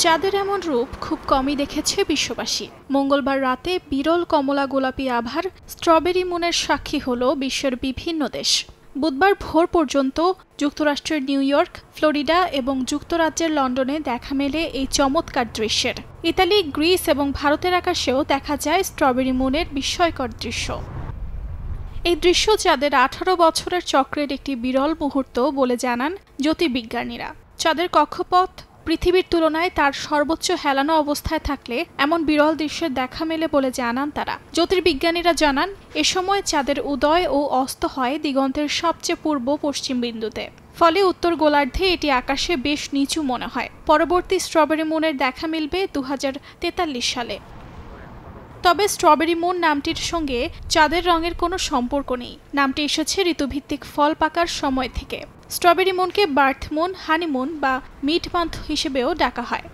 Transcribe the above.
চাঁদের এমন রূপ খুব কমই দেখেছে বিশ্ববাসী। মঙ্গলবার রাতে বিরল কমলা গোলাপি আভার স্ট্রবেরি মুনের সাক্ষী হল বিশ্বের বিভিন্ন দেশ। বুধবার ভোর পর্যন্ত যুক্তরাষ্ট্রের নিউ ইয়র্ক, ফ্লোরিডা এবং যুক্তরাজ্যের লন্ডনে দেখা মেলে এই চমৎকার দৃশ্যের। ইতালি, গ্রিস এবং ভারতের আকাশেও দেখা যায় স্ট্রবেরি মুনের বিস্ময়কর দৃশ্য। এই দৃশ্য চাঁদের 18 বছরের চক্রের একটি বিরল মুহূর্ত বলে জানান জ্যোতির্বিজ্ঞানীরা। চাঁদের কক্ষপথ পৃথিবীর তুলনায় তার সর্বোচ্চ হেলানো অবস্থায় থাকলে এমন বিরল দৃশ্যের দেখা মেলে বলে জানান তারা। জ্যোতির্বিজ্ঞানীরা জানান, এ সময় চাঁদের উদয় ও অস্ত হয় দিগন্তের সবচেয়ে পূর্ব পশ্চিম বিন্দুতে। ফলে উত্তর গোলার্ধে এটি আকাশে বেশ নিচু মনে হয়। পরবর্তী স্ট্রবেরি মুনের দেখা মিলবে 2043 সালে। তবে স্ট্রবেরি মুন নামটির সঙ্গে চাঁদের রঙের কোনো সম্পর্ক নেই। নামটি এসেছে ঋতুভিত্তিক ফল পাকার সময় থেকে। স্ট্রবেরি মুনকে বার্থ মুন, হানিমুন বা মিড মান্থ হিসেবেও ডাকা হয়।